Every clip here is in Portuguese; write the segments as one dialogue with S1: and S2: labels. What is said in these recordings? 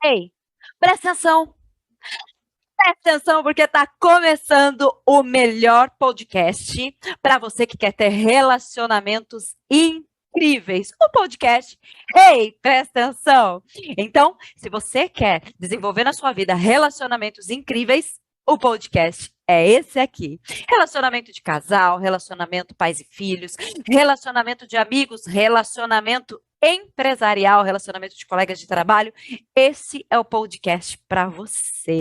S1: Ei, presta atenção, presta atenção, porque está começando o melhor podcast para você que quer ter relacionamentos incríveis. O podcast. Ei, presta atenção. Então, se você quer desenvolver na sua vida relacionamentos incríveis, o podcast é esse aqui. Relacionamento de casal, relacionamento pais e filhos, relacionamento de amigos, relacionamento empresarial, relacionamento de colegas de trabalho. Esse é o podcast para você.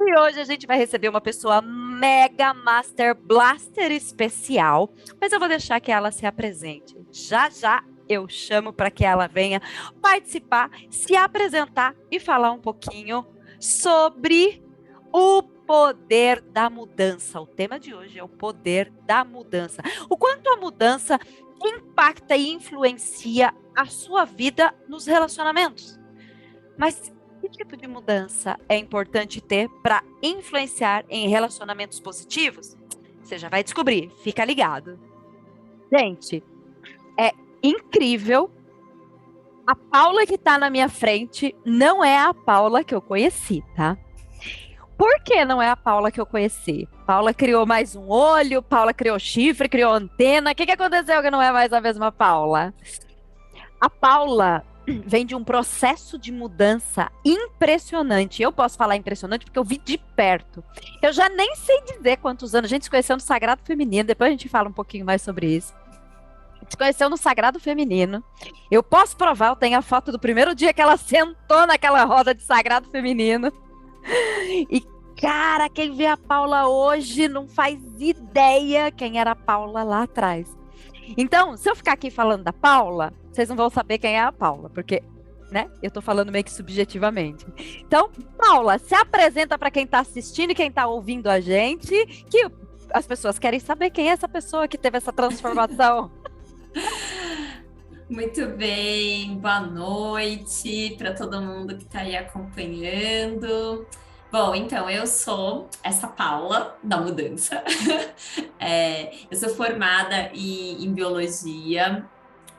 S1: E hoje a gente vai receber uma pessoa mega master blaster especial, mas eu vou deixar que ela se apresente. Já já eu chamo para que ela venha participar, se apresentar e falar um pouquinho sobre o poder da mudança. O tema de hoje é o poder da mudança. O quanto a mudança impacta e influencia a sua vida nos relacionamentos. Mas que tipo de mudança é importante ter para influenciar em relacionamentos positivos? Você já vai descobrir, fica ligado. Gente, é incrível. A Paula que está na minha frente não é a Paula que eu conheci, tá? Por que não é a Paula que eu conheci? Paula criou mais um olho, Paula criou chifre, criou antena. O que aconteceu que não é mais a mesma Paula? A Paula vem de um processo de mudança impressionante. Eu posso falar impressionante porque eu vi de perto. Eu já nem sei dizer quantos anos. A gente se conheceu no Sagrado Feminino, depois a gente fala um pouquinho mais sobre isso. A gente se conheceu no Sagrado Feminino. Eu posso provar, eu tenho a foto do primeiro dia que ela sentou naquela roda de Sagrado Feminino. E, cara, quem vê a Paula hoje não faz ideia quem era a Paula lá atrás. Então, se eu ficar aqui falando da Paula, vocês não vão saber quem é a Paula, porque, né, eu tô falando meio que subjetivamente. Então, Paula, se apresenta para quem tá assistindo e quem tá ouvindo a gente, que as pessoas querem saber quem é essa pessoa que teve essa transformação.
S2: Muito bem, boa noite para todo mundo que está aí acompanhando. Bom, então eu sou essa Paula da mudança. Eu sou formada em biologia,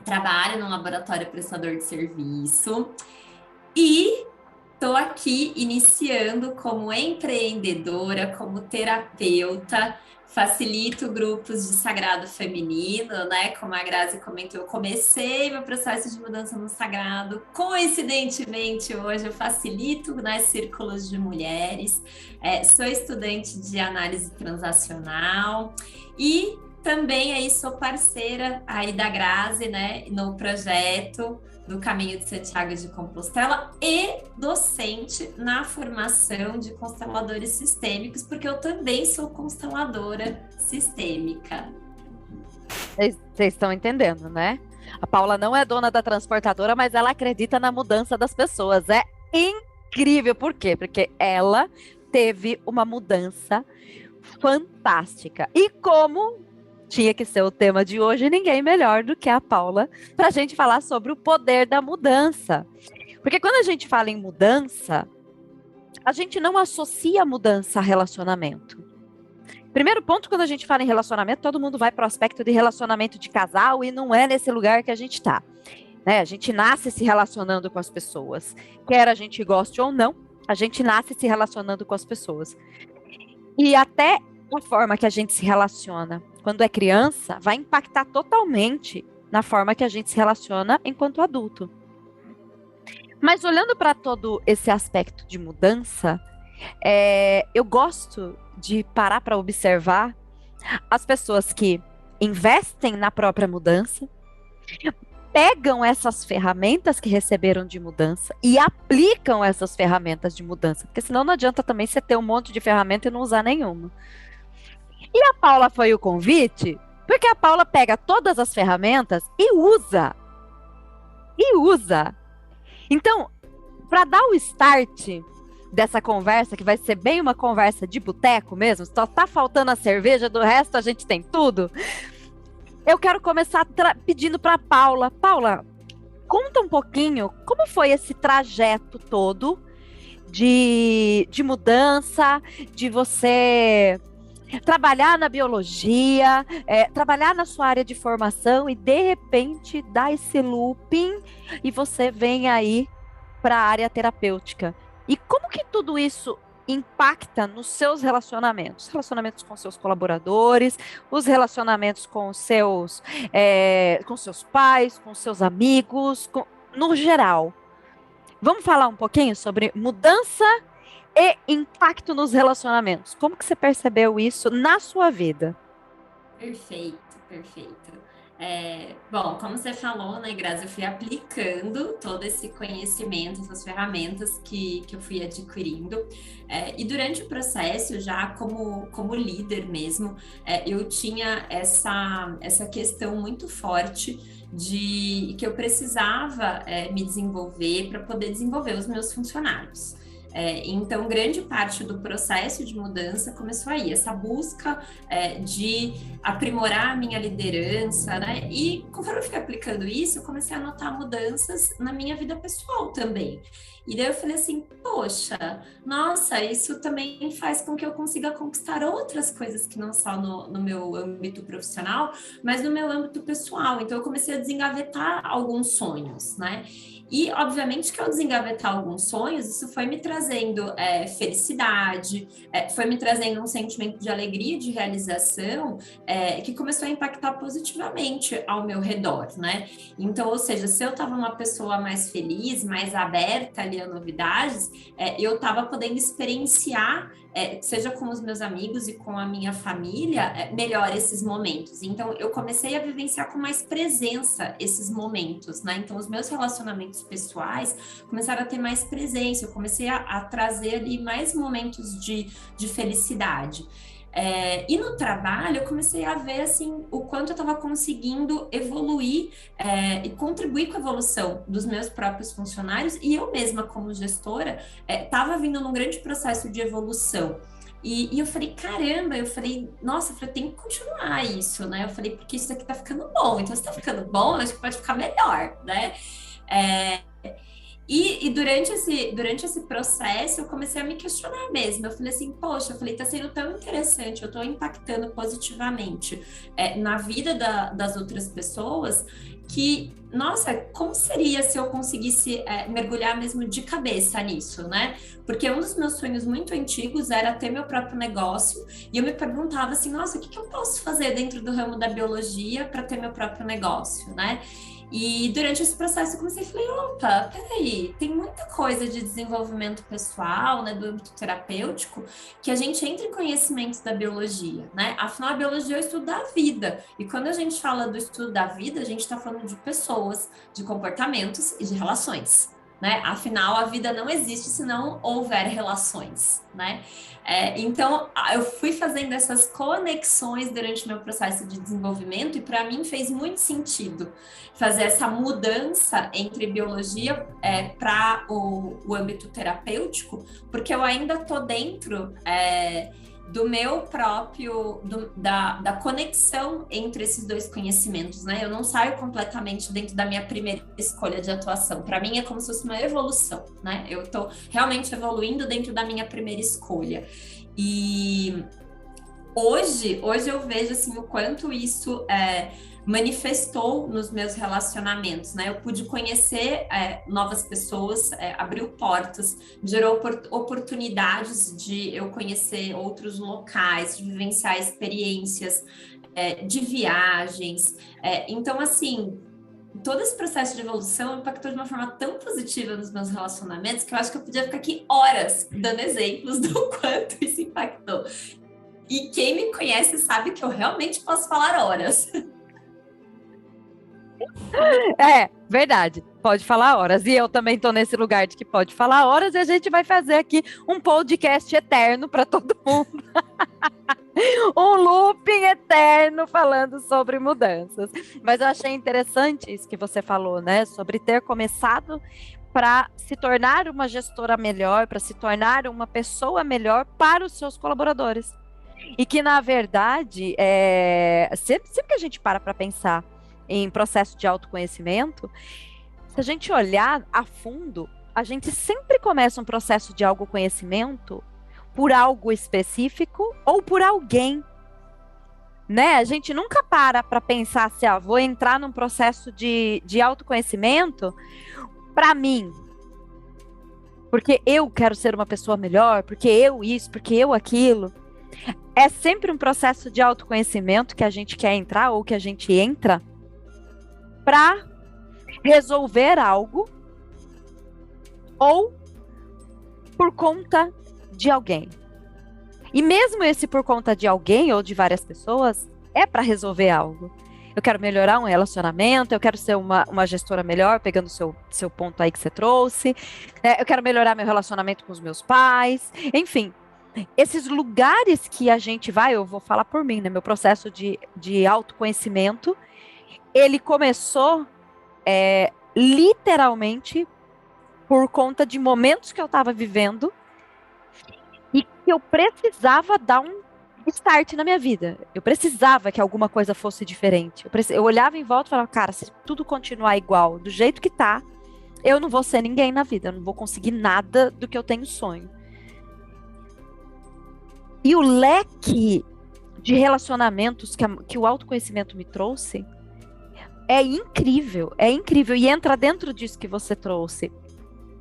S2: trabalho no laboratório prestador de serviço e estou aqui iniciando como empreendedora, como terapeuta. Facilito grupos de sagrado feminino, né? Como a Grazi comentou, eu comecei meu processo de mudança no sagrado. Coincidentemente, hoje eu facilito, né, círculos de mulheres. Sou estudante de análise transacional e também aí sou parceira aí da Grazi, né, no projeto do Caminho de Santiago de Compostela e docente na formação de consteladores sistêmicos, porque eu também sou consteladora sistêmica.
S1: Vocês estão entendendo, né? A Paula não é dona da transportadora, mas ela acredita na mudança das pessoas. É incrível. Por quê? Porque ela teve uma mudança fantástica. E como tinha que ser o tema de hoje, ninguém melhor do que a Paula para a gente falar sobre o poder da mudança. Porque quando a gente fala em mudança, a gente não associa mudança a relacionamento. Primeiro ponto, quando a gente fala em relacionamento, todo mundo vai para o aspecto de relacionamento de casal e não é nesse lugar que a gente está. Né? A gente nasce se relacionando com as pessoas. Quer a gente goste ou não, a gente nasce se relacionando com as pessoas. E até a forma que a gente se relaciona quando é criança vai impactar totalmente na forma que a gente se relaciona enquanto adulto. Mas olhando para todo esse aspecto de mudança, eu gosto de parar para observar as pessoas que investem na própria mudança, pegam essas ferramentas que receberam de mudança e aplicam essas ferramentas de mudança, porque senão não adianta também você ter um monte de ferramenta e não usar nenhuma. E a Paula foi o convite, porque a Paula pega todas as ferramentas e usa. E usa. Então, para dar o start dessa conversa, que vai ser bem uma conversa de boteco mesmo, só tá faltando a cerveja, do resto a gente tem tudo. Eu quero começar pedindo para Paula. Paula, conta um pouquinho como foi esse trajeto todo de mudança, de você trabalhar na biologia, trabalhar na sua área de formação e de repente dar esse looping e você vem aí para a área terapêutica. E como que tudo isso impacta nos seus relacionamentos? Relacionamentos com seus colaboradores, os relacionamentos com seus pais, com seus amigos, no geral. Vamos falar um pouquinho sobre mudança e impacto nos relacionamentos. Como que você percebeu isso na sua vida?
S2: Perfeito, perfeito. Bom, como você falou, né, Grazi, eu fui aplicando todo esse conhecimento, essas ferramentas que eu fui adquirindo. E durante o processo, já como líder mesmo, eu tinha essa questão muito forte de que eu precisava me desenvolver para poder desenvolver os meus funcionários. Então, grande parte do processo de mudança começou aí, essa busca de aprimorar a minha liderança, né? E conforme eu fui aplicando isso, eu comecei a notar mudanças na minha vida pessoal também. E daí eu falei assim, poxa, nossa, isso também faz com que eu consiga conquistar outras coisas que não só no meu âmbito profissional, mas no meu âmbito pessoal. Então, eu comecei a desengavetar alguns sonhos, né? E, obviamente, que ao desengavetar alguns sonhos, isso foi me trazendo felicidade, foi me trazendo um sentimento de alegria, de realização, que começou a impactar positivamente ao meu redor, né? Então, ou seja, se eu estava uma pessoa mais feliz, mais aberta ali a novidades, eu estava podendo experienciar, seja com os meus amigos e com a minha família, melhor esses momentos. Então, eu comecei a vivenciar com mais presença esses momentos, né? Então, os meus relacionamentos pessoais começaram a ter mais presença, eu comecei a trazer ali mais momentos de felicidade. E no trabalho eu comecei a ver assim o quanto eu estava conseguindo evoluir e contribuir com a evolução dos meus próprios funcionários, e eu mesma como gestora estava vindo num grande processo de evolução. E eu falei, caramba, nossa, eu tem que continuar isso, né? Eu falei, porque isso aqui tá ficando bom, então se tá ficando bom, acho que pode ficar melhor, né? E durante esse processo, eu comecei a me questionar mesmo. Eu falei assim, poxa, tá sendo tão interessante, eu estou impactando positivamente na vida das outras pessoas, que, nossa, como seria se eu conseguisse mergulhar mesmo de cabeça nisso, né? Porque um dos meus sonhos muito antigos era ter meu próprio negócio, e eu me perguntava assim, nossa, o que eu posso fazer dentro do ramo da biologia para ter meu próprio negócio, né? E durante esse processo eu comecei a falar, opa, peraí, tem muita coisa de desenvolvimento pessoal, né, do âmbito terapêutico, que a gente entra em conhecimento da biologia, né? Afinal, a biologia é o estudo da vida. E quando a gente fala do estudo da vida, a gente está falando de pessoas, de comportamentos e de relações, né? Afinal, a vida não existe se não houver relações, né? Então, eu fui fazendo essas conexões durante o meu processo de desenvolvimento, e para mim fez muito sentido fazer essa mudança entre biologia para o âmbito terapêutico, porque eu ainda estou dentro do meu próprio, da conexão entre esses dois conhecimentos, né? Eu não saio completamente dentro da minha primeira escolha de atuação. Para mim é como se fosse uma evolução, né? Eu estou realmente evoluindo dentro da minha primeira escolha. E hoje eu vejo assim o quanto isso manifestou nos meus relacionamentos, né? Eu pude conhecer novas pessoas, abriu portas, gerou oportunidades de eu conhecer outros locais, de vivenciar experiências de viagens. Então, assim, todo esse processo de evolução impactou de uma forma tão positiva nos meus relacionamentos que eu acho que eu podia ficar aqui horas dando exemplos do quanto isso impactou. E quem me conhece sabe que eu realmente posso falar horas.
S1: Verdade. Pode falar horas. E eu também estou nesse lugar de que pode falar horas, e a gente vai fazer aqui um podcast eterno para todo mundo. Um looping eterno falando sobre mudanças. Mas eu achei interessante isso que você falou, né? Sobre ter começado para se tornar uma gestora melhor, para se tornar uma pessoa melhor para os seus colaboradores. E que, na verdade, sempre que a gente para pensar em processo de autoconhecimento, se a gente olhar a fundo, a gente sempre começa um processo de autoconhecimento por algo específico ou por alguém, né? A gente nunca para pensar assim, ó, vou entrar num processo de autoconhecimento para mim, porque eu quero ser uma pessoa melhor, porque eu isso, porque eu aquilo. É sempre um processo de autoconhecimento que a gente quer entrar ou que a gente entra para resolver algo ou por conta de alguém. E mesmo esse por conta de alguém ou de várias pessoas, é para resolver algo. Eu quero melhorar um relacionamento, eu quero ser uma gestora melhor, pegando o seu ponto aí que você trouxe. Eu quero melhorar meu relacionamento com os meus pais. Enfim, esses lugares que a gente vai, eu vou falar por mim, né? Meu processo de autoconhecimento, ele começou literalmente por conta de momentos que eu estava vivendo e que eu precisava dar um start na minha vida. Eu precisava que alguma coisa fosse diferente. Eu olhava em volta e falava, cara, se tudo continuar igual, do jeito que tá, eu não vou ser ninguém na vida, eu não vou conseguir nada do que eu tenho sonho. E o leque de relacionamentos que o autoconhecimento me trouxe é incrível, é incrível. E entra dentro disso que você trouxe.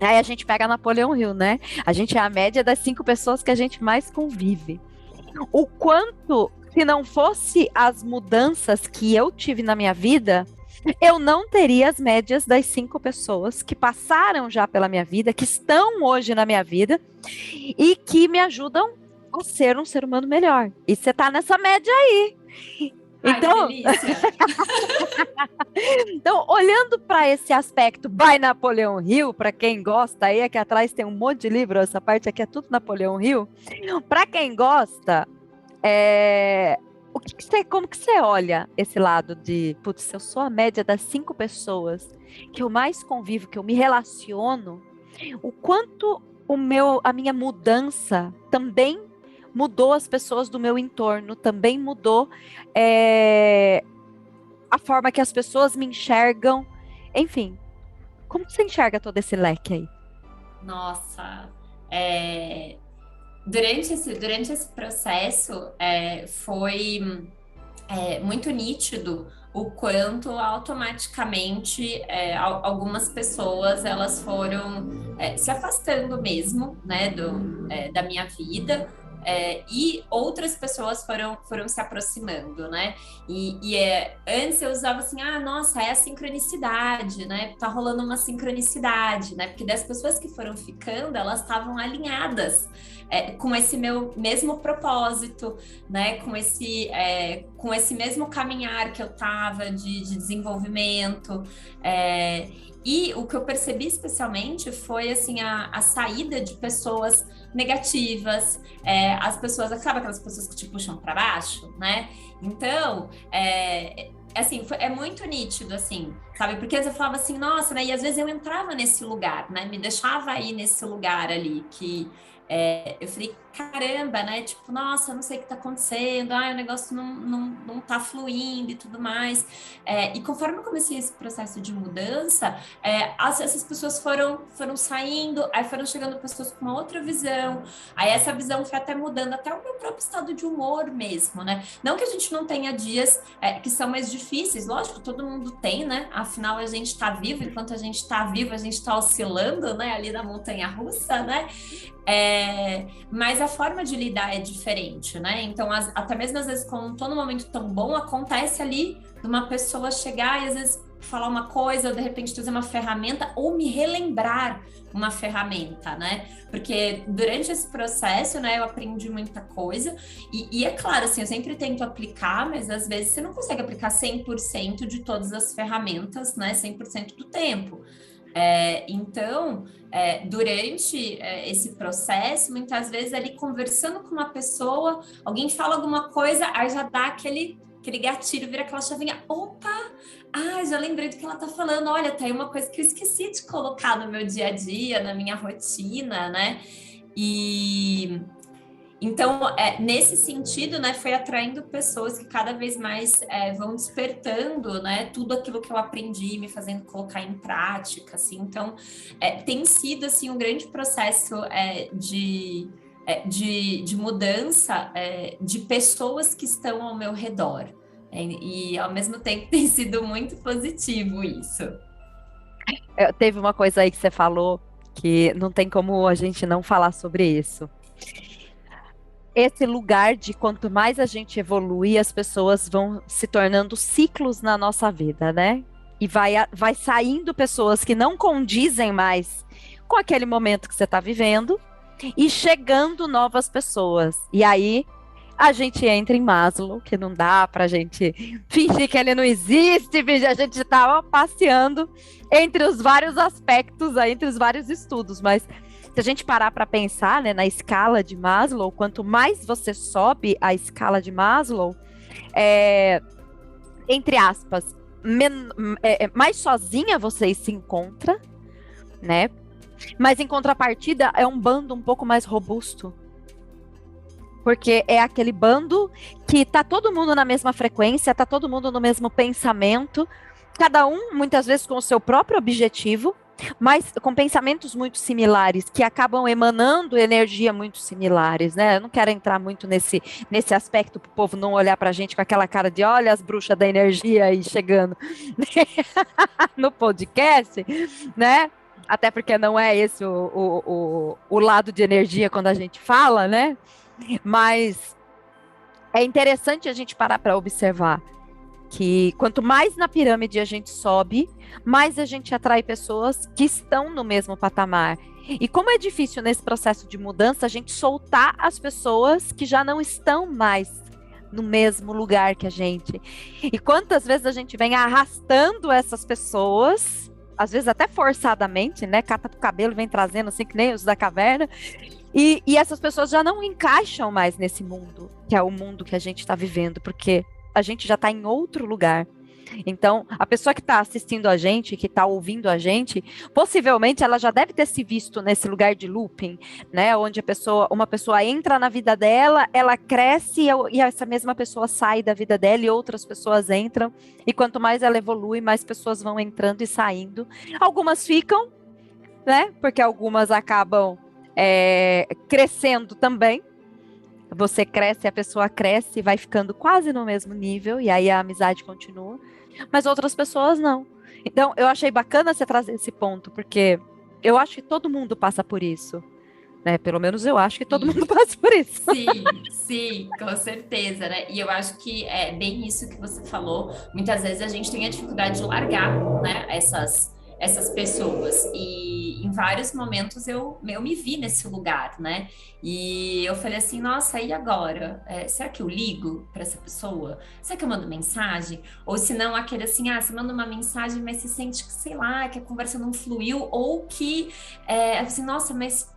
S1: Aí a gente pega Napoleão Hill, né? A gente é a média das 5 pessoas que a gente mais convive. O quanto, se não fosse as mudanças que eu tive na minha vida, eu não teria as médias das 5 pessoas que passaram já pela minha vida, que estão hoje na minha vida e que me ajudam a ser um ser humano melhor. E você tá nessa média aí.
S2: Ai, que
S1: Então,
S2: delícia!
S1: então olhando para esse aspecto by Napoleão Hill, para quem gosta, aí aqui atrás tem um monte de livro, essa parte aqui é tudo Napoleão Hill. Para quem gosta, como que você olha esse lado de, putz, se eu sou a média das 5 pessoas que eu mais convivo, que eu me relaciono, o quanto a minha mudança também mudou as pessoas do meu entorno, também mudou a forma que as pessoas me enxergam. Enfim, como que você enxerga todo esse leque aí?
S2: Nossa, durante esse processo foi muito nítido o quanto automaticamente algumas pessoas elas foram se afastando mesmo, né, da minha vida. E outras pessoas foram se aproximando, né? Antes eu usava assim, nossa, é a sincronicidade, né? Tá rolando uma sincronicidade, né? Porque das pessoas que foram ficando, elas estavam alinhadas com esse meu mesmo propósito, né? Com esse mesmo caminhar que eu tava de desenvolvimento. E o que eu percebi especialmente foi assim a saída de pessoas negativas, as pessoas, sabe aquelas pessoas que te puxam para baixo, né? Então, assim, é muito nítido, assim, sabe? Porque eu falava assim, nossa, né? E às vezes eu entrava nesse lugar, né? Me deixava aí nesse lugar ali que eu falei, caramba, né? Tipo, nossa, eu não sei o que tá acontecendo, o negócio não tá fluindo e tudo mais. E conforme eu comecei esse processo de mudança, essas pessoas foram saindo, aí foram chegando pessoas com uma outra visão, aí essa visão foi até mudando até o meu próprio estado de humor mesmo, né? Não que a gente não tenha dias que são mais difíceis, lógico, todo mundo tem, né? Afinal, a gente tá vivo, enquanto a gente tá vivo, a gente tá oscilando, né? Ali na montanha-russa, né? Mas a forma de lidar é diferente, né? Então, até mesmo às vezes, quando não tô num momento tão bom, acontece ali de uma pessoa chegar e às vezes falar uma coisa, ou de repente trazer uma ferramenta, ou me relembrar uma ferramenta, né? Porque durante esse processo, né, eu aprendi muita coisa, e é claro, assim, eu sempre tento aplicar, mas às vezes você não consegue aplicar 100% de todas as ferramentas, né, 100% do tempo. Então, durante esse processo, muitas vezes ali conversando com uma pessoa, alguém fala alguma coisa, aí já dá aquele gatilho, vira aquela chavinha, opa, já lembrei do que ela tá falando, olha, tá aí uma coisa que eu esqueci de colocar no meu dia a dia, na minha rotina, né? Então, nesse sentido, né, foi atraindo pessoas que cada vez mais vão despertando, né, tudo aquilo que eu aprendi, me fazendo colocar em prática, assim. Então, tem sido, assim, um grande processo de mudança de pessoas que estão ao meu redor. E, ao mesmo tempo, tem sido muito positivo isso.
S1: Teve uma coisa aí que você falou que não tem como a gente não falar sobre isso. Esse lugar de quanto mais a gente evolui, as pessoas vão se tornando ciclos na nossa vida, né? E vai saindo pessoas que não condizem mais com aquele momento que você está vivendo e chegando novas pessoas. E aí a gente entra em Maslow, que não dá para a gente fingir que ele não existe, a gente está passeando entre os vários aspectos, entre os vários estudos, mas se a gente parar para pensar, né, na escala de Maslow, quanto mais você sobe a escala de Maslow, entre aspas, mais sozinha você se encontra, né? Mas em contrapartida é um bando um pouco mais robusto. Porque é aquele bando que tá todo mundo na mesma frequência, tá todo mundo no mesmo pensamento, cada um muitas vezes com o seu próprio objetivo, mas com pensamentos muito similares, que acabam emanando energia muito similares, né? Eu não quero entrar muito nesse aspecto para o povo não olhar para a gente com aquela cara de olha as bruxas da energia aí chegando no podcast, né? Até porque não é esse o lado de energia quando a gente fala, né? Mas é interessante a gente parar para observar que quanto mais na pirâmide a gente sobe, mais a gente atrai pessoas que estão no mesmo patamar. E como é difícil nesse processo de mudança a gente soltar as pessoas que já não estão mais no mesmo lugar que a gente. E quantas vezes a gente vem arrastando essas pessoas, às vezes até forçadamente, né? Cata pro cabelo, vem trazendo assim que nem os da caverna. E essas pessoas já não encaixam mais nesse mundo, que é o mundo que a gente está vivendo, porque a gente já está em outro lugar. Então, a pessoa que está assistindo a gente, que está ouvindo a gente, possivelmente ela já deve ter se visto nesse lugar de looping, né? Onde uma pessoa entra na vida dela, ela cresce e essa mesma pessoa sai da vida dela e outras pessoas entram. E quanto mais ela evolui, mais pessoas vão entrando e saindo. Algumas ficam, né? Porque algumas acabam crescendo também. Você cresce, a pessoa cresce, vai ficando quase no mesmo nível, e aí a amizade continua, mas outras pessoas não. Então, eu achei bacana você trazer esse ponto, porque eu acho que todo mundo passa por isso, né? Pelo menos eu acho que todo mundo passa por isso.
S2: Sim, com certeza, né? E eu acho que é bem isso que você falou. Muitas vezes a gente tem a dificuldade de largar, né, essas pessoas, e em vários momentos eu me vi nesse lugar, né? E eu falei assim, nossa, e agora? Será que eu ligo para essa pessoa? Será que eu mando mensagem? Ou se não, aquele assim, você manda uma mensagem, mas se sente que, sei lá, que a conversa não fluiu, ou que, assim, nossa, mas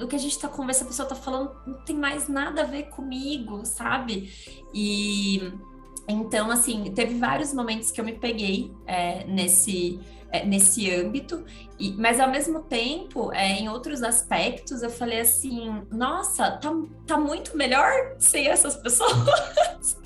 S2: o que a gente tá conversando, a pessoa tá falando, não tem mais nada a ver comigo, sabe? E então, assim, teve vários momentos que eu me peguei nesse âmbito, mas ao mesmo tempo, em outros aspectos, eu falei assim, nossa, tá muito melhor sem essas pessoas.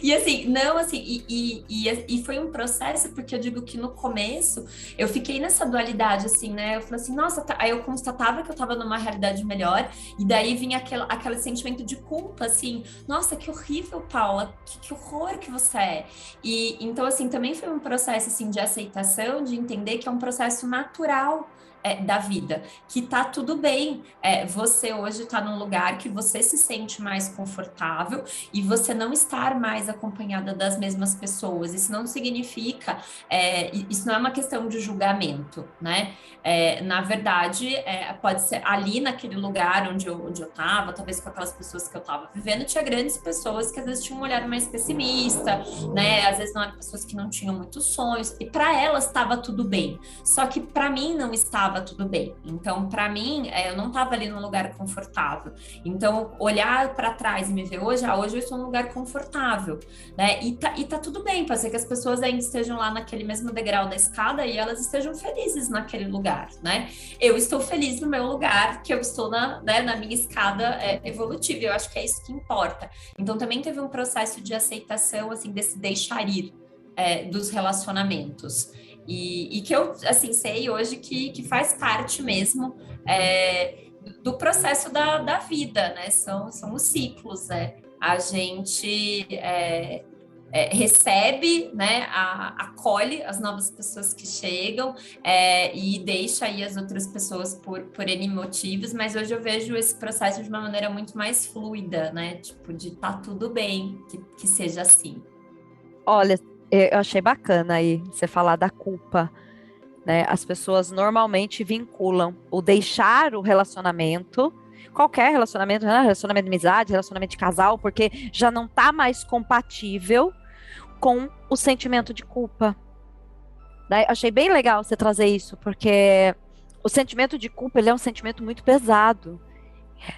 S2: E assim, não, assim, e foi um processo, porque eu digo que no começo eu fiquei nessa dualidade, assim, né? Eu falei assim, nossa, aí eu constatava que eu tava numa realidade melhor, e daí vinha aquele sentimento de culpa, assim, nossa, que horrível, Paula, que horror que você é. E então, assim, também foi um processo, assim, de aceitação, de entender que é um processo natural da vida, que tá tudo bem. Você hoje tá num lugar que você se sente mais confortável e você não estar mais acompanhada das mesmas pessoas. Isso não significa, isso não é uma questão de julgamento, né? Na verdade, pode ser ali naquele lugar onde eu tava, talvez com aquelas pessoas que eu tava vivendo, tinha grandes pessoas que às vezes tinham um olhar mais pessimista, né? Às vezes não eram pessoas que não tinham muitos sonhos, e para elas estava tudo bem. Só que para mim não estava estava tudo bem. Então, para mim, eu não estava ali num lugar confortável. Então, olhar para trás e me ver hoje, hoje eu estou num lugar confortável, né? E tá tudo bem, pode ser que as pessoas ainda estejam lá naquele mesmo degrau da escada e elas estejam felizes naquele lugar, né? Eu estou feliz no meu lugar, que eu estou na minha escada evolutiva. Eu acho que é isso que importa. Então, também teve um processo de aceitação, assim, desse deixar ir dos relacionamentos. E que eu, assim, sei hoje que faz parte mesmo do processo da vida, né? São os ciclos, né? A gente recebe, né? Acolhe as novas pessoas que chegam e deixa aí as outras pessoas por N motivos, mas hoje eu vejo esse processo de uma maneira muito mais fluida, né? Tipo, de tá tudo bem que seja assim.
S1: Olha, eu achei bacana aí você falar da culpa, né? As pessoas normalmente vinculam o deixar o relacionamento, qualquer relacionamento, né? Relacionamento de amizade, relacionamento de casal, porque já não está mais compatível com o sentimento de culpa. Daí, achei bem legal você trazer isso, porque o sentimento de culpa, ele é um sentimento muito pesado.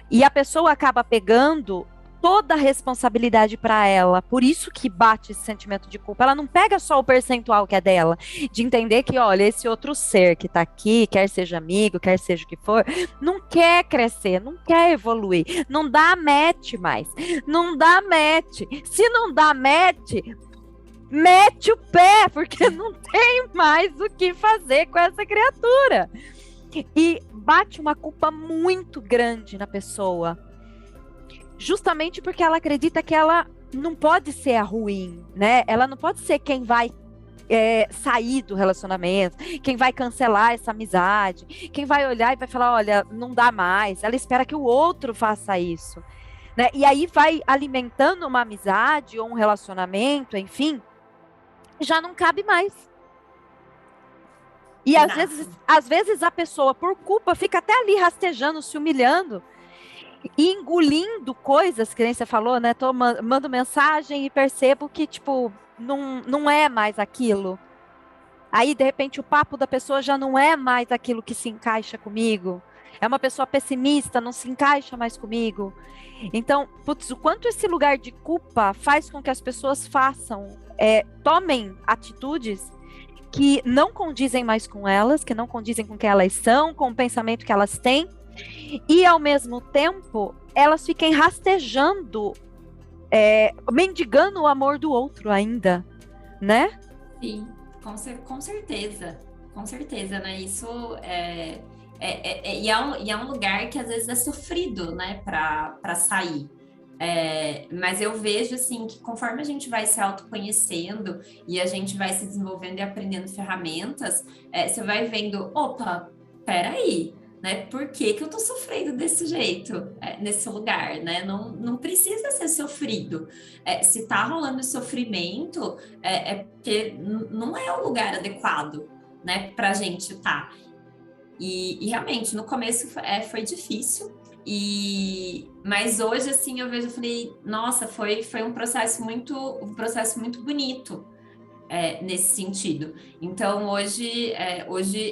S1: E a pessoa acaba pegando toda a responsabilidade para ela. Por isso que bate esse sentimento de culpa. Ela não pega só o percentual que é dela, de entender que, olha, esse outro ser que está aqui, quer seja amigo, quer seja o que for, não quer crescer, não quer evoluir, não dá match mais, não dá match. Se não dá match, mete o pé, porque não tem mais o que fazer com essa criatura. E bate uma culpa muito grande na pessoa, justamente porque ela acredita que ela não pode ser a ruim, né? Ela não pode ser quem vai sair do relacionamento, quem vai cancelar essa amizade, quem vai olhar e vai falar, olha, não dá mais. Ela espera que o outro faça isso, né? E aí vai alimentando uma amizade ou um relacionamento, enfim, já não cabe mais. E às vezes a pessoa, por culpa, fica até ali rastejando, se humilhando e engolindo coisas, que nem você falou, né? Mando mensagem e percebo que, tipo, não é mais aquilo. Aí, de repente, o papo da pessoa já não é mais aquilo que se encaixa comigo. É uma pessoa pessimista, não se encaixa mais comigo. Então, putz, o quanto esse lugar de culpa faz com que as pessoas tomem atitudes que não condizem mais com elas, que não condizem com quem elas são, com o pensamento que elas têm, e ao mesmo tempo elas fiquem rastejando, mendigando o amor do outro ainda, né?
S2: Sim, com certeza, né? Isso e é um lugar que às vezes é sofrido, né, para sair. Mas eu vejo assim que conforme a gente vai se autoconhecendo e a gente vai se desenvolvendo e aprendendo ferramentas, você vai vendo, opa, peraí, né? Por que eu tô sofrendo desse jeito, nesse lugar, né? Não precisa ser sofrido. Se tá rolando sofrimento, é porque não é o lugar adequado, né, pra gente tá. E realmente, no começo foi difícil, mas hoje, assim, eu vejo, eu falei, nossa, foi um processo muito bonito nesse sentido. Então, hoje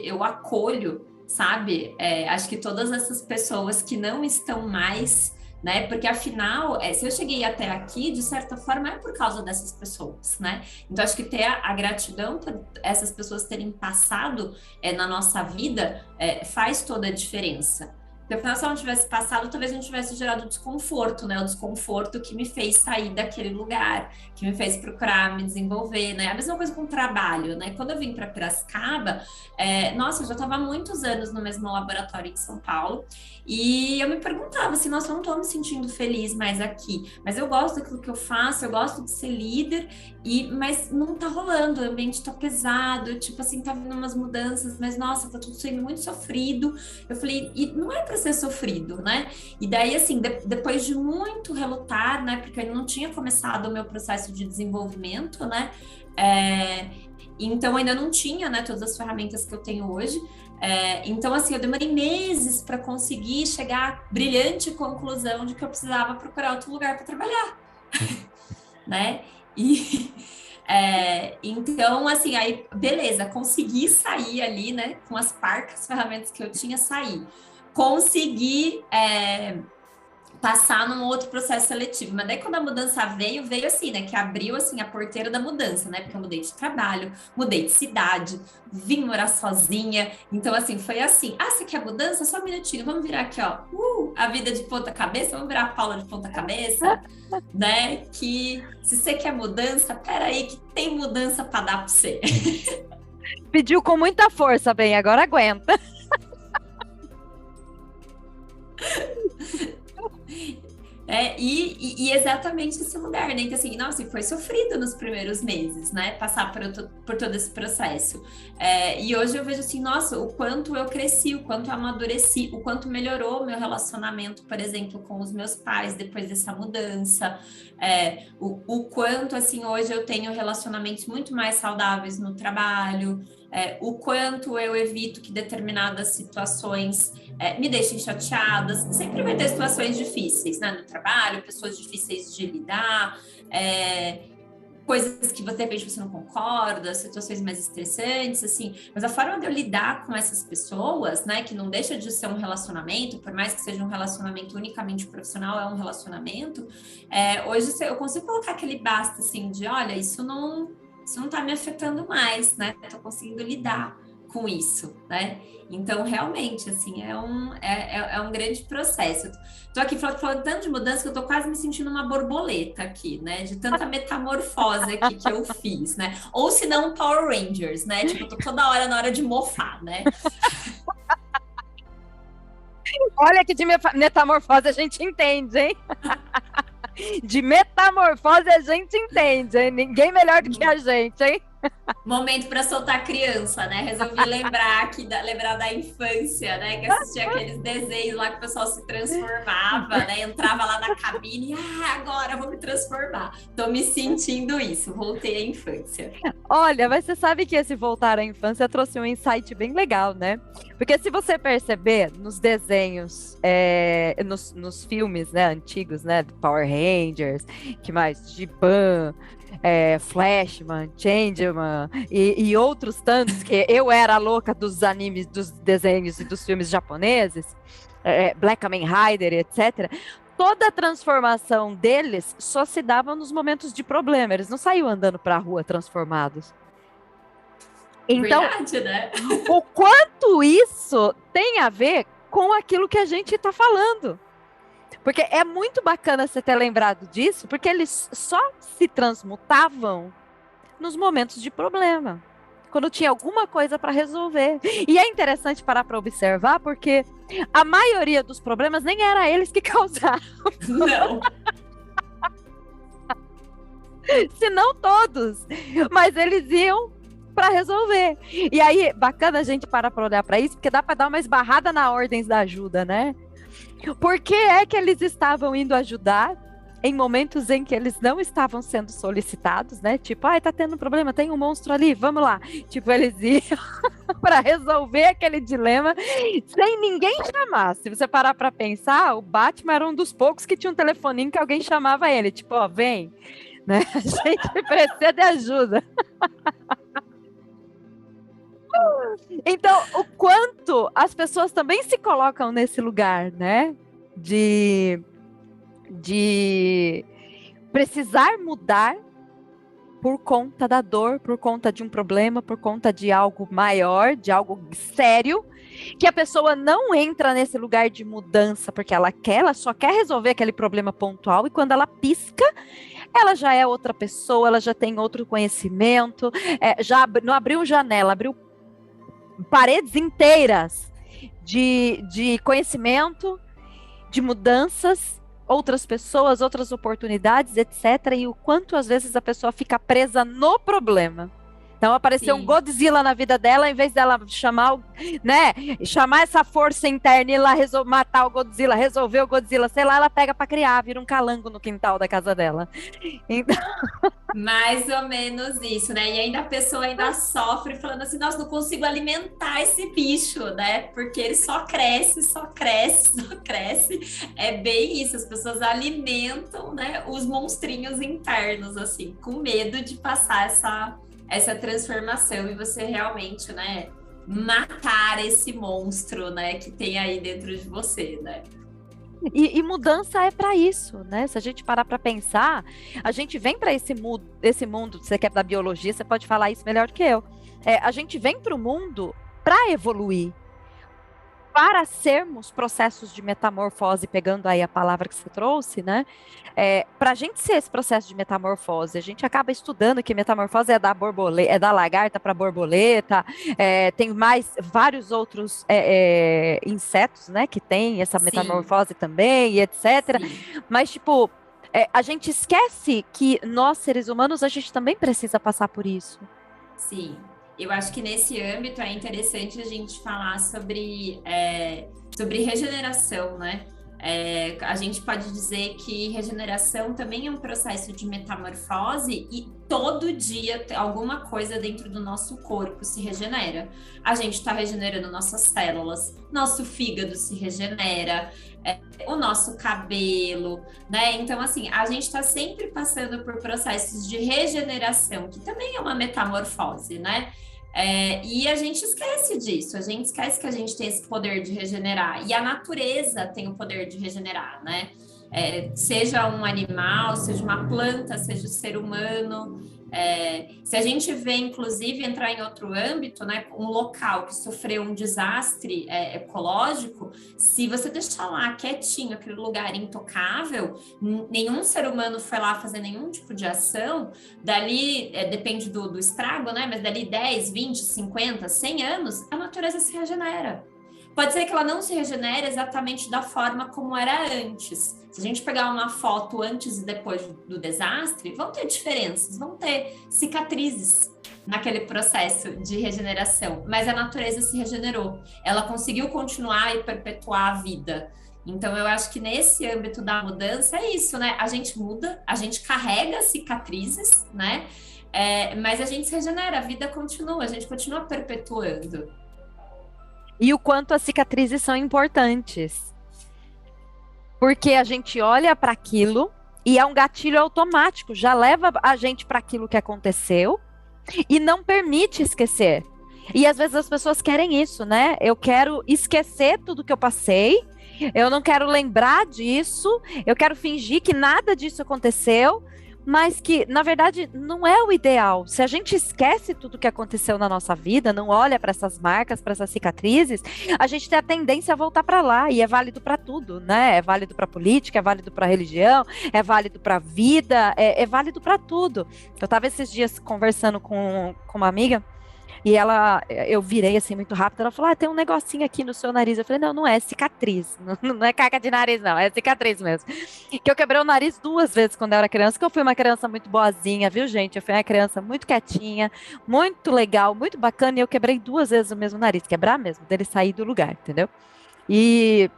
S2: eu acolho, sabe? Acho que todas essas pessoas que não estão mais, né? Porque afinal, se eu cheguei até aqui, de certa forma, é por causa dessas pessoas, né? Então, acho que ter a gratidão por essas pessoas terem passado na nossa vida faz toda a diferença. Porque afinal, se ela não tivesse passado, talvez não tivesse gerado desconforto, né? O desconforto que me fez sair daquele lugar, que me fez procurar me desenvolver, né? A mesma coisa com o trabalho, né? Quando eu vim para Piracicaba, nossa, eu já estava há muitos anos no mesmo laboratório em São Paulo, e eu me perguntava assim, nossa, eu não estou me sentindo feliz mais aqui, mas eu gosto daquilo que eu faço, eu gosto de ser líder, mas não tá rolando, o ambiente tá pesado, tipo assim, tá vindo umas mudanças, mas nossa, tá tudo sendo muito sofrido. Eu falei, e não é para ser sofrido, né? E daí, assim, depois de muito relutar, né, porque eu não tinha começado o meu processo de desenvolvimento, né, então ainda não tinha, né, todas as ferramentas que eu tenho hoje. Então, assim, eu demorei meses para conseguir chegar à brilhante conclusão de que eu precisava procurar outro lugar para trabalhar, né? E Então, assim, aí, beleza, consegui sair ali, né, com as parcas ferramentas que eu tinha, sair. Consegui passar num outro processo seletivo. Mas daí quando a mudança veio assim, né? Que abriu assim a porteira da mudança, né? Porque eu mudei de trabalho, mudei de cidade, vim morar sozinha. Então, assim, foi assim. Ah, você quer mudança? Só um minutinho, vamos virar aqui, ó. A vida de ponta cabeça, vamos virar a Paula de ponta cabeça, né? Que se você quer mudança, peraí, que tem mudança para dar para você.
S1: Pediu com muita força, bem, agora aguenta.
S2: E exatamente esse lugar, né? Então, assim, nossa, e foi sofrido nos primeiros meses, né? Passar por todo esse processo. E hoje eu vejo assim, nossa, o quanto eu cresci, o quanto eu amadureci, o quanto melhorou o meu relacionamento, por exemplo, com os meus pais depois dessa mudança. O quanto, assim, hoje eu tenho relacionamentos muito mais saudáveis no trabalho. O quanto eu evito que determinadas situações me deixem chateadas. Sempre vai ter situações difíceis, né, no trabalho, pessoas difíceis de lidar, coisas que de repente você não concorda, situações mais estressantes, assim. Mas a forma de eu lidar com essas pessoas, né, que não deixa de ser um relacionamento, por mais que seja um relacionamento unicamente profissional, é um relacionamento. Hoje eu consigo colocar aquele basta, assim, de olha, isso não está me afetando mais, né? Estou conseguindo lidar com isso, né? Então, realmente, assim, é um grande processo. Estou aqui falando tanto de mudança que eu estou quase me sentindo uma borboleta aqui, né? De tanta metamorfose aqui que eu fiz, né? Ou se não, Power Rangers, né? Tipo, eu tô toda hora na hora de mofar, né?
S1: Olha que de metamorfose a gente entende, hein? De metamorfose a gente entende, hein? Ninguém melhor do que a gente, hein?
S2: Momento para soltar criança, né? Resolvi lembrar da infância, né? Que assistia aqueles desenhos lá que o pessoal se transformava, né? Entrava lá na cabine, agora vou me transformar. Tô me sentindo isso, voltei à infância.
S1: Olha, mas você sabe que esse voltar à infância trouxe um insight bem legal, né? Porque se você perceber nos desenhos, nos filmes, né, antigos, né, Power Rangers, que mais? Giban, Flashman, Changeman e outros tantos, que eu era louca dos animes, dos desenhos e dos filmes japoneses, Black Kamen Rider, etc. Toda a transformação deles só se dava nos momentos de problema, eles não saíam andando para a rua transformados. Então,
S2: verdade, né?
S1: O quanto isso tem a ver com aquilo que a gente está falando. Porque é muito bacana você ter lembrado disso, porque eles só se transmutavam nos momentos de problema, quando tinha alguma coisa para resolver. E é interessante parar para observar, porque a maioria dos problemas nem era eles que causaram.
S2: Não.
S1: Se não todos, mas eles iam para resolver. E aí, bacana a gente parar para olhar para isso, porque dá para dar uma esbarrada na ordens da ajuda, né? Por que é que eles estavam indo ajudar em momentos em que eles não estavam sendo solicitados, né? Tipo, tá tendo um problema, tem um monstro ali, vamos lá. Tipo, eles iam para resolver aquele dilema sem ninguém chamar. Se você parar para pensar, o Batman era um dos poucos que tinha um telefoninho que alguém chamava ele, tipo, vem, né? A gente precisa de ajuda. Então, o quanto as pessoas também se colocam nesse lugar, né? De precisar mudar por conta da dor, por conta de um problema, por conta de algo maior, de algo sério, que a pessoa não entra nesse lugar de mudança porque ela só quer resolver aquele problema pontual, e quando ela pisca, ela já é outra pessoa, ela já tem outro conhecimento, não abriu janela, abriu paredes inteiras de conhecimento, de mudanças, outras pessoas, outras oportunidades, etc. E o quanto às vezes a pessoa fica presa no problema. Então apareceu um
S2: Sim.
S1: Godzilla na vida dela, em vez dela chamar, né, chamar essa força interna e ir lá matar o Godzilla, resolver o Godzilla, sei lá, ela pega para criar, vira um calango no quintal da casa dela. Então,
S2: Mais ou menos isso, né? E ainda a pessoa ainda sofre falando assim, nossa, não consigo alimentar esse bicho, né? Porque ele só cresce, só cresce, só cresce. É bem isso, as pessoas alimentam, né, os monstrinhos internos, assim, com medo de passar essa transformação e você realmente, né, matar esse monstro, né, que tem aí dentro de você, né?
S1: e mudança é para isso, né? Se a gente parar para pensar, a gente vem para esse mundo, você que é da biologia, você pode falar isso melhor que eu. A gente vem para o mundo para evoluir, para sermos processos de metamorfose, pegando aí a palavra que você trouxe, né? Para a gente ser esse processo de metamorfose, a gente acaba estudando que metamorfose é da borboleta, é da lagarta para borboleta, tem mais vários outros insetos, né, que tem essa
S2: Sim,
S1: metamorfose também, e etc.
S2: sim.
S1: Mas, tipo, a gente esquece que nós, seres humanos, a gente também precisa passar por isso.
S2: Sim, eu acho que nesse âmbito é interessante a gente falar sobre regeneração, né? A gente pode dizer que regeneração também é um processo de metamorfose e todo dia alguma coisa dentro do nosso corpo se regenera. A gente está regenerando nossas células, nosso fígado se regenera, o nosso cabelo, né? Então, assim, a gente está sempre passando por processos de regeneração, que também é uma metamorfose, né? E a gente esquece disso, a gente esquece que a gente tem esse poder de regenerar, e a natureza tem o poder de regenerar, né? Seja um animal, seja uma planta, seja o ser humano. Se a gente vê, inclusive, entrar em outro âmbito, né, um local que sofreu um desastre ecológico, se você deixar lá quietinho, aquele lugar intocável, nenhum ser humano foi lá fazer nenhum tipo de ação, dali, depende do estrago, né, mas dali 10, 20, 50, 100 anos, a natureza se regenera. Pode ser que ela não se regenere exatamente da forma como era antes. Se a gente pegar uma foto antes e depois do desastre, vão ter diferenças, vão ter cicatrizes naquele processo de regeneração, mas a natureza se regenerou. Ela conseguiu continuar e perpetuar a vida. Então, eu acho que nesse âmbito da mudança é isso, né? A gente muda, a gente carrega cicatrizes, né? Mas a gente se regenera, a vida continua, a gente continua perpetuando.
S1: E o quanto as cicatrizes são importantes. Porque a gente olha para aquilo e é um gatilho automático, já leva a gente para aquilo que aconteceu e não permite esquecer. E às vezes as pessoas querem isso, né? Eu quero esquecer tudo que eu passei, eu não quero lembrar disso, eu quero fingir que nada disso aconteceu, mas que, na verdade, não é o ideal. Se a gente esquece tudo que aconteceu na nossa vida, não olha para essas marcas, para essas cicatrizes, a gente tem a tendência a voltar para lá, e é válido para tudo, né? É válido para política, é válido para religião, é válido para vida, é válido para tudo. Eu estava esses dias conversando com uma amiga. E eu virei assim muito rápido. Ela falou: tem um negocinho aqui no seu nariz. Eu falei: não, não é cicatriz. Não é caca de nariz, não. É cicatriz mesmo. Que eu quebrei o nariz 2 vezes quando eu era criança. Que eu fui uma criança muito boazinha, viu, gente? Eu fui uma criança muito quietinha, muito legal, muito bacana. E eu quebrei 2 vezes o mesmo nariz. Quebrar mesmo, dele sair do lugar, entendeu? E.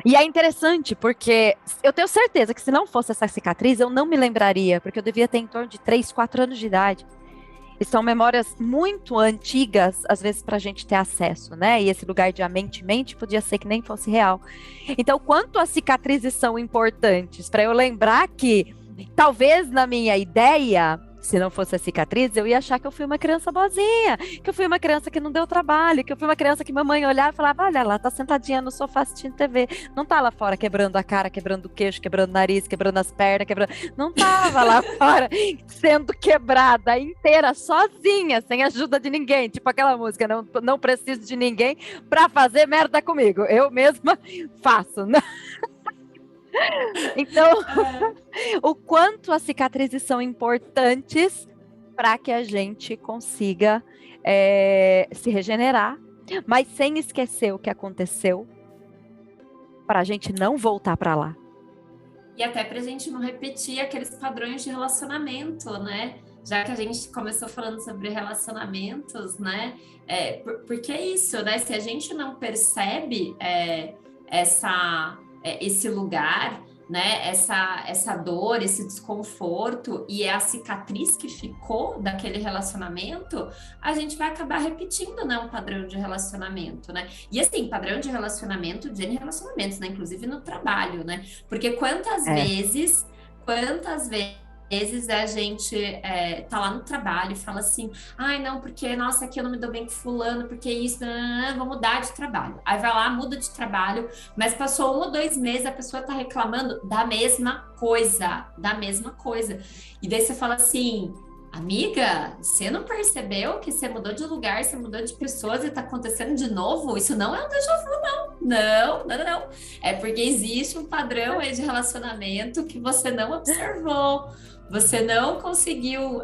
S1: E é interessante, porque eu tenho certeza que se não fosse essa cicatriz, eu não me lembraria, porque eu devia ter em torno de 3, 4 anos de idade. E são memórias muito antigas, às vezes, para a gente ter acesso, né? E esse lugar de a mente podia ser que nem fosse real. Então, quanto as cicatrizes são importantes para eu lembrar que, talvez na minha ideia, se não fosse a cicatriz, eu ia achar que eu fui uma criança boazinha, que eu fui uma criança que não deu trabalho, que eu fui uma criança que mamãe olhava e falava: olha, ela tá sentadinha no sofá assistindo TV, não tá lá fora quebrando a cara, quebrando o queixo, quebrando o nariz, quebrando as pernas, quebrando. Não tava lá fora sendo quebrada inteira, sozinha, sem ajuda de ninguém. Tipo aquela música: não preciso de ninguém pra fazer merda comigo. Eu mesma faço, né? Então, o quanto as cicatrizes são importantes para que a gente consiga se regenerar, mas sem esquecer o que aconteceu, para a gente não voltar para lá.
S2: E até para a gente não repetir aqueles padrões de relacionamento, né? já que a gente começou falando sobre relacionamentos, né? Porque é isso, né? Se a gente não percebe esse lugar, né? Essa dor, esse desconforto e é a cicatriz que ficou daquele relacionamento, a gente vai acabar repetindo, né? Um padrão de relacionamento, né? E assim, padrão de relacionamento, de relacionamentos, né? Inclusive no trabalho, né? Porque quantas vezes a gente tá lá no trabalho e fala assim, ai não, porque nossa, aqui eu não me dou bem com fulano, porque isso, vou mudar de trabalho. Aí vai lá, muda de trabalho, mas passou 1 ou 2 meses, a pessoa tá reclamando da mesma coisa. E daí você fala assim, amiga, você não percebeu que você mudou de lugar, você mudou de pessoas e tá acontecendo de novo? Isso não é um déjà vu, não. Não. É porque existe um padrão aí de relacionamento que você não observou, você não conseguiu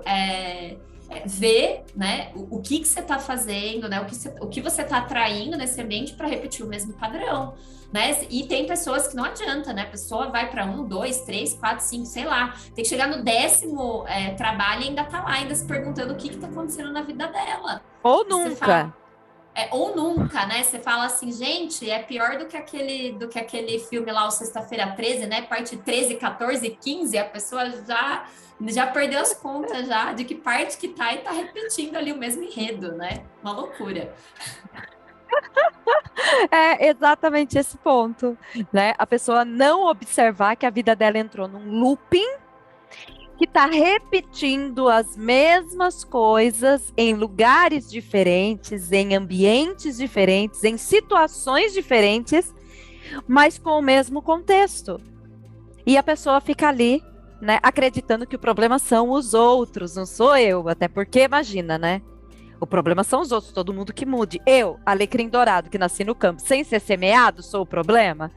S2: ver, né, o que você está fazendo, né, o que você está atraindo nesse ambiente para repetir o mesmo padrão, né? E tem pessoas que não adianta, né? A pessoa vai para 1, 2, 3, 4, 5, sei lá, tem que chegar no 10º trabalho e ainda tá lá, ainda se perguntando o que está acontecendo na vida dela.
S1: Ou nunca.
S2: Ou nunca, né? Você fala assim, gente, é pior do que aquele filme lá, o Sexta-feira 13, né? Parte 13, 14, 15, a pessoa já perdeu as contas já de que parte que tá e tá repetindo ali o mesmo enredo, né? Uma loucura.
S1: É exatamente esse ponto, né? A pessoa não observar que a vida dela entrou num looping que está repetindo as mesmas coisas em lugares diferentes, em ambientes diferentes, em situações diferentes, mas com o mesmo contexto. E a pessoa fica ali, né, acreditando que o problema são os outros, não sou eu, até porque imagina, né? O problema são os outros, todo mundo que mude. Eu, alecrim dourado, que nasci no campo, sem ser semeado, sou o problema?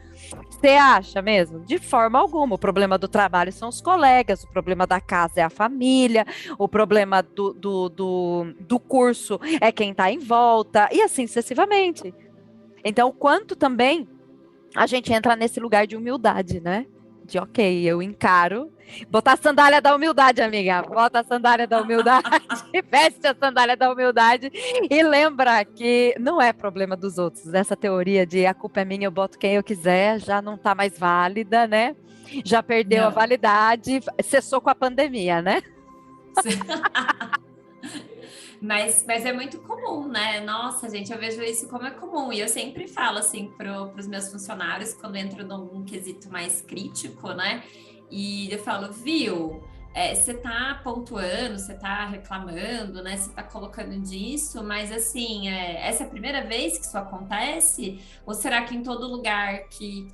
S1: Você acha mesmo? De forma alguma. O problema do trabalho são os colegas, o problema da casa é a família, o problema do curso é quem está em volta, e assim sucessivamente. Então, o quanto também a gente entra nesse lugar de humildade, né? De ok, eu encaro. Botar a sandália da humildade, amiga. Bota a sandália da humildade, veste a sandália da humildade e lembra que não é problema dos outros. Essa teoria de a culpa é minha, eu boto quem eu quiser, já não está mais válida, né? Já perdeu a validade, cessou com a pandemia, né?
S2: Mas é muito comum, né? Nossa, gente, eu vejo isso como é comum. E eu sempre falo assim para os meus funcionários, quando entro num quesito mais crítico, né? E eu falo, viu? Você tá pontuando, você tá reclamando, né? Você tá colocando disso, mas assim, essa é a primeira vez que isso acontece? Ou será que em todo lugar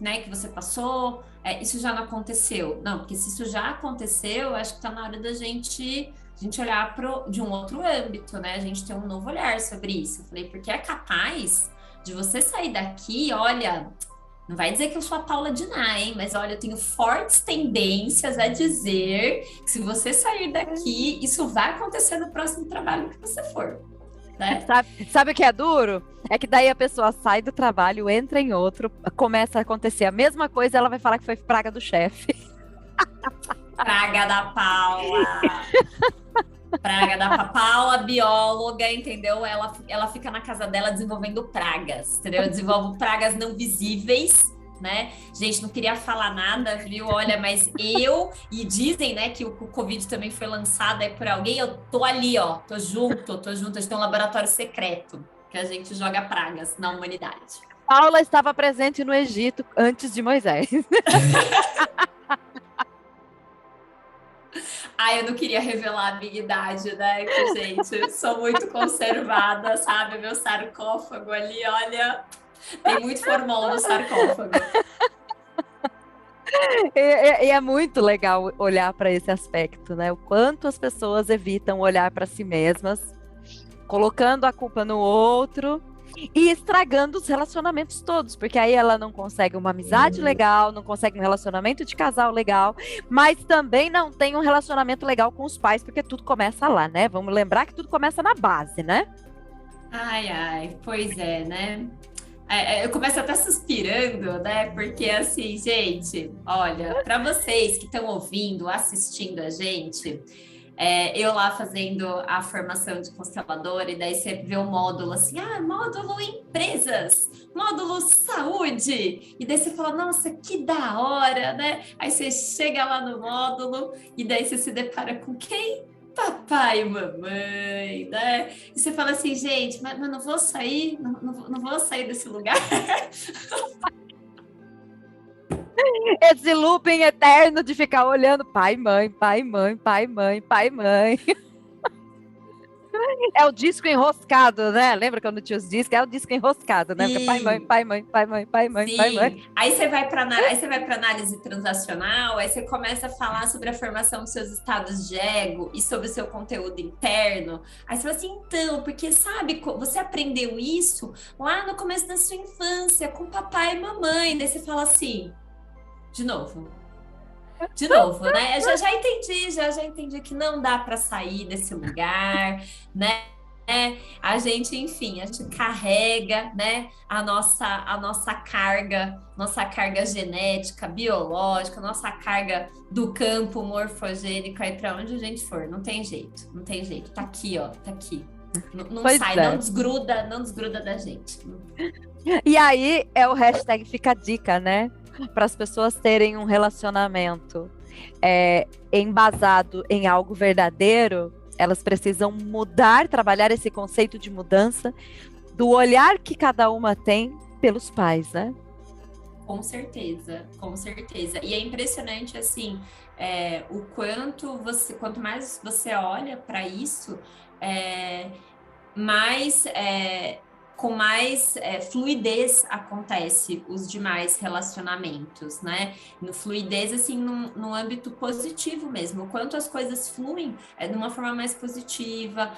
S2: né, que você passou, isso já não aconteceu? Não, porque se isso já aconteceu, acho que tá na hora da gente olhar de um outro âmbito, né? A gente tem um novo olhar sobre isso. Eu falei, porque é capaz de você sair daqui, olha, não vai dizer que eu sou a Paula Diná, hein? Mas olha, eu tenho fortes tendências a dizer que se você sair daqui, isso vai acontecer no próximo trabalho que você for. Né?
S1: Sabe o que é duro? É que daí a pessoa sai do trabalho, entra em outro, começa a acontecer a mesma coisa, ela vai falar que foi praga do chefe.
S2: Praga da Paula. Praga da Paula, bióloga, entendeu? Ela fica na casa dela desenvolvendo pragas, entendeu? Eu desenvolvo pragas não visíveis, né? Gente, não queria falar nada, viu? Olha, mas e dizem, né, que o Covid também foi lançado aí por alguém, eu tô ali, ó, tô junto, a gente tem um laboratório secreto que a gente joga pragas na humanidade.
S1: Paula estava presente no Egito antes de Moisés.
S2: Eu não queria revelar a minha idade, né? Que, gente, eu sou muito conservada, sabe? Meu sarcófago ali, olha, tem muito formol no sarcófago.
S1: E é muito legal olhar para esse aspecto, né? O quanto as pessoas evitam olhar para si mesmas, colocando a culpa no outro e estragando os relacionamentos todos, porque aí ela não consegue uma amizade legal, não consegue um relacionamento de casal legal, mas também não tem um relacionamento legal com os pais, porque tudo começa lá, né? Vamos lembrar que tudo começa na base, né?
S2: Ai, pois é, né? Eu começo até suspirando, né? Porque assim, gente, olha, para vocês que estão ouvindo, assistindo a gente, Eu lá fazendo a formação de constelador, e daí você vê o módulo assim, módulo empresas, módulo saúde, e daí você fala, nossa, que da hora, né? Aí você chega lá no módulo, e daí você se depara com quem? Papai e mamãe, né? E você fala assim, gente, mas não vou sair, não vou sair desse lugar.
S1: Esse looping eterno de ficar olhando pai, mãe, pai, mãe, pai, mãe, pai, mãe. É o disco enroscado, né? Lembra quando tinha os discos? É o disco enroscado, né? Porque pai, mãe,
S2: Sim.
S1: pai, mãe, pai, mãe, pai, mãe, pai, mãe.
S2: Sim, aí você vai para análise transacional, aí você começa a falar sobre a formação dos seus estados de ego e sobre o seu conteúdo interno. Aí você fala assim, então, porque sabe, você aprendeu isso lá no começo da sua infância, com papai e mamãe. Daí você fala assim, de novo. De novo, né? Já entendi que não dá para sair desse lugar, né? A gente, enfim, a gente carrega, né, nossa carga genética, biológica, nossa carga do campo morfogênico aí para onde a gente for, não tem jeito, não tem jeito. Tá aqui, ó, tá aqui. Não sai, não desgruda da gente.
S1: E aí é o hashtag fica a dica, né? Para as pessoas terem um relacionamento embasado em algo verdadeiro, elas precisam mudar, trabalhar esse conceito de mudança do olhar que cada uma tem pelos pais, né?
S2: Com certeza, com certeza. E é impressionante, assim, quanto mais você olha para isso, mais com mais fluidez acontece os demais relacionamentos, né? No fluidez, assim, no âmbito positivo mesmo. O quanto as coisas fluem de uma forma mais positiva,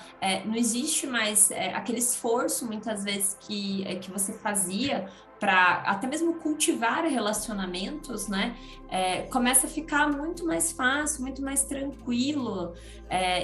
S2: não existe mais aquele esforço, muitas vezes, que você fazia para até mesmo cultivar relacionamentos, né? Começa a ficar muito mais fácil, muito mais tranquilo.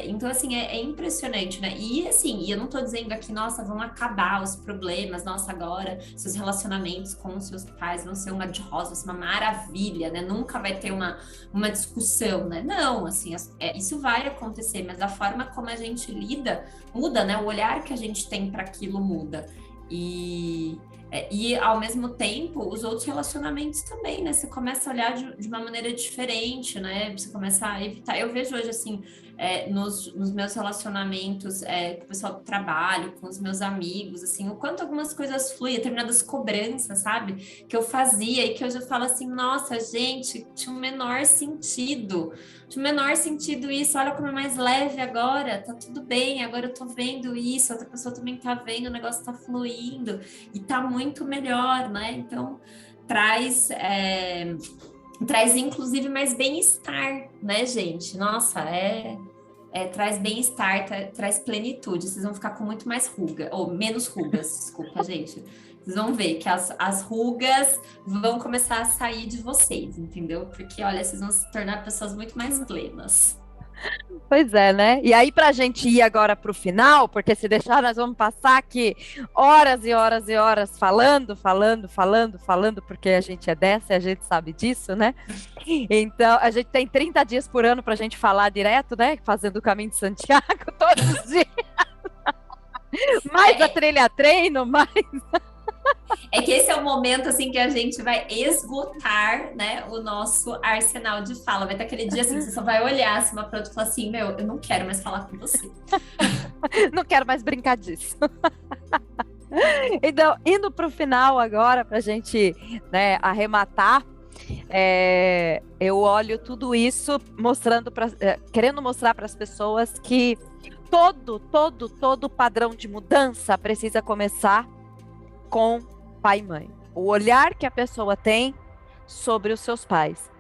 S2: Então, assim, é impressionante, né? E, assim, eu não tô dizendo aqui, nossa, vão acabar os problemas, nossa, agora seus relacionamentos com os seus pais vão ser uma de rosa, vai ser uma maravilha, né? Nunca vai ter uma discussão, né? Não, assim, isso vai acontecer, mas a forma como a gente lida muda, né? O olhar que a gente tem para aquilo muda. E ao mesmo tempo, os outros relacionamentos também, né? Você começa a olhar de uma maneira diferente, né? Você começa a evitar. Eu vejo hoje, assim, nos meus relacionamentos com o pessoal do trabalho, com os meus amigos, assim, o quanto algumas coisas fluem, determinadas cobranças, sabe? Que eu fazia e que hoje eu falo assim, nossa, gente, tinha um menor sentido. Tinha um menor sentido isso, olha como é mais leve agora, tá tudo bem, agora eu tô vendo isso, outra pessoa também tá vendo, o negócio tá fluindo e tá muito melhor, né? Então, traz inclusive mais bem-estar, né, gente? Nossa, traz bem-estar, traz plenitude. Vocês vão ficar com muito mais ruga, ou menos rugas, desculpa, gente. Vocês vão ver que as rugas vão começar a sair de vocês, entendeu? Porque, olha, vocês vão se tornar pessoas muito mais plenas.
S1: Pois é, né? E aí, para a gente ir agora para o final, porque se deixar, nós vamos passar aqui horas e horas e horas falando, porque a gente é dessa e a gente sabe disso, né? Então, a gente tem 30 dias por ano para a gente falar direto, né? Fazendo o caminho de Santiago todos os dias. Mais a trilha treino, mais.
S2: É que esse é o momento, assim, que a gente vai esgotar, né, o nosso arsenal de fala. Vai ter aquele dia, assim, que você só vai olhar assim, uma pra outra e falar assim, meu, eu não quero mais falar com você.
S1: Não quero mais brincar disso. Então, indo para o final agora, para a gente, né, arrematar, eu olho tudo isso querendo mostrar para as pessoas que todo padrão de mudança precisa começar com pai e mãe. O olhar que a pessoa tem sobre os seus pais.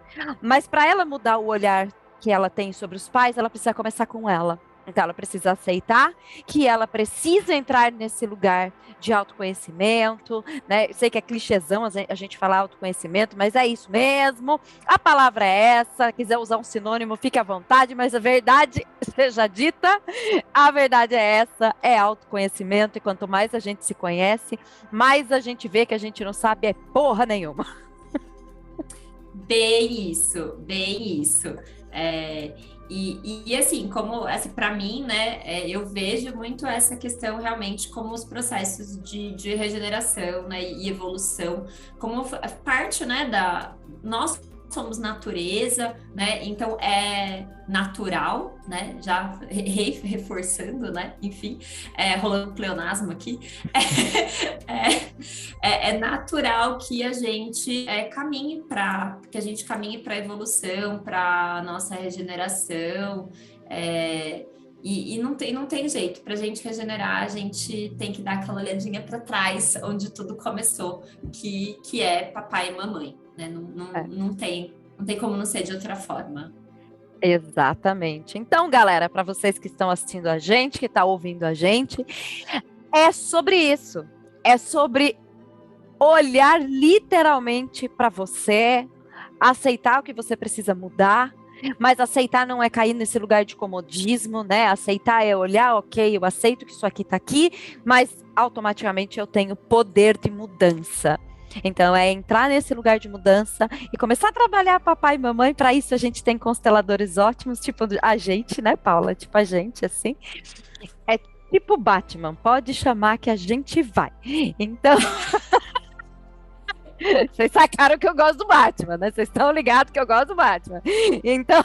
S1: Mas para ela mudar o olhar que ela tem sobre os pais, ela precisa começar com ela. Então, ela precisa aceitar que ela precisa entrar nesse lugar de autoconhecimento, né? Eu sei que é clichêzão a gente falar autoconhecimento, mas é isso mesmo. A palavra é essa. Quiser usar um sinônimo, fique à vontade, mas a verdade seja dita. A verdade é essa, é autoconhecimento. E quanto mais a gente se conhece, mais a gente vê que a gente não sabe porra nenhuma.
S2: Bem isso, bem isso. E assim, como assim, para mim, né, eu vejo muito essa questão realmente como os processos de regeneração, né, e evolução, como parte, né, nós somos natureza, né, então é natural, né, já reforçando, né, enfim, rolando pleonasmo aqui, é natural que a gente caminhe para a evolução, para a nossa regeneração, e não tem jeito. Para a gente regenerar, a gente tem que dar aquela olhadinha para trás, onde tudo começou, que é papai e mamãe, né? Não tem como não ser de outra forma.
S1: Exatamente. Então, galera, para vocês que estão assistindo a gente, que estão ouvindo a gente, é sobre isso. É sobre olhar literalmente para você, aceitar o que você precisa mudar, mas aceitar não é cair nesse lugar de comodismo, né? Aceitar é olhar, ok, eu aceito que isso aqui está aqui, mas automaticamente eu tenho poder de mudança. Então, é entrar nesse lugar de mudança e começar a trabalhar papai e mamãe. Para isso, a gente tem consteladores ótimos, tipo a gente, né, Paula? Tipo a gente, assim. É tipo Batman, pode chamar que a gente vai. Então, vocês sacaram que eu gosto do Batman, né? Vocês estão ligados que eu gosto do Batman. Então,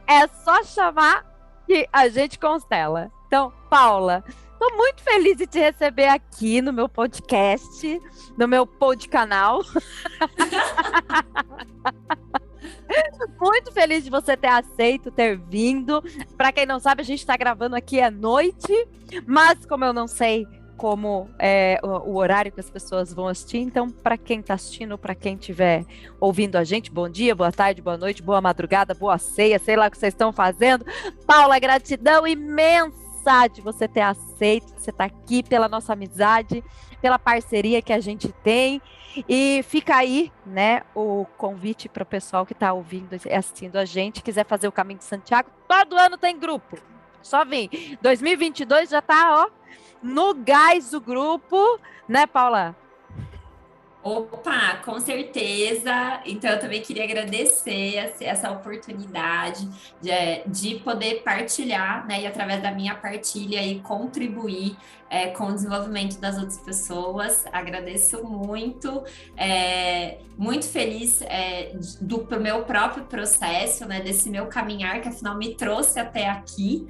S1: é só chamar que a gente constela. Então, Paula, estou muito feliz de te receber aqui no meu podcast, no meu podcanal. Muito feliz de você ter aceito, ter vindo. Para quem não sabe, a gente está gravando aqui à noite, mas como eu não sei como é o horário que as pessoas vão assistir, então para quem está assistindo, para quem estiver ouvindo a gente, bom dia, boa tarde, boa noite, boa madrugada, boa ceia, sei lá o que vocês estão fazendo. Paula, gratidão imensa de você ter aceito, de você estar aqui, pela nossa amizade, pela parceria que a gente tem. E fica aí, né, o convite para o pessoal que está ouvindo e assistindo a gente, quiser fazer o Caminho de Santiago, todo ano tem grupo, só vem. 2022 já está, ó, no gás do grupo, né, Paula?
S2: Opa, com certeza. Então, eu também queria agradecer essa oportunidade de poder partilhar, né, e através da minha partilha e contribuir com o desenvolvimento das outras pessoas. Agradeço muito, muito feliz do meu próprio processo, né, desse meu caminhar que afinal me trouxe até aqui.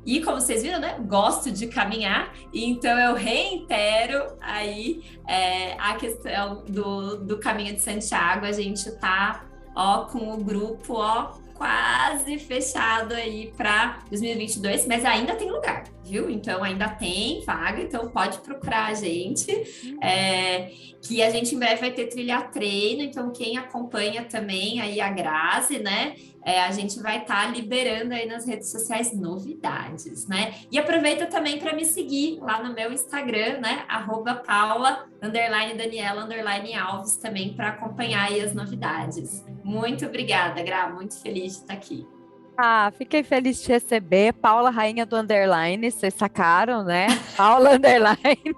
S2: E como vocês viram, né, gosto de caminhar, então eu reitero aí a questão do Caminho de Santiago. A gente tá, ó, com o grupo, ó, quase fechado aí para 2022, mas ainda tem lugar, viu? Então ainda tem vaga, então pode procurar a gente, que a gente em breve vai ter trilha treino, então quem acompanha também aí a Grazi, né? A gente vai estar liberando aí nas redes sociais novidades, né? E aproveita também para me seguir lá no meu Instagram, né? @Paula_Daniela_Alves também para acompanhar aí as novidades. Muito obrigada, Gra, muito feliz de estar aqui.
S1: Ah, fiquei feliz de te receber. Paula, rainha do underline, vocês sacaram, né? Paula underline.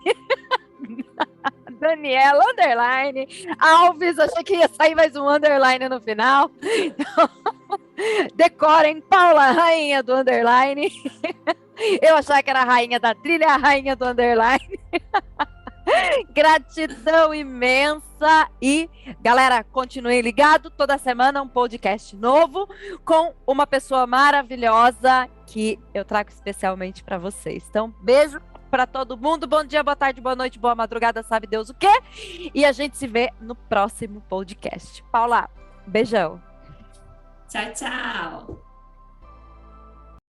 S1: Daniela underline. Alves, achei que ia sair mais um underline no final. Então, decorem, Paula, rainha do underline. Eu achava que era a rainha da trilha, a rainha do underline. Gratidão imensa. E, galera, continuem ligados. Toda semana um podcast novo com uma pessoa maravilhosa que eu trago especialmente para vocês. Então, beijo para todo mundo. Bom dia, boa tarde, boa noite, boa madrugada, sabe Deus o quê? E a gente se vê no próximo podcast. Paula, beijão.
S2: Tchau, tchau.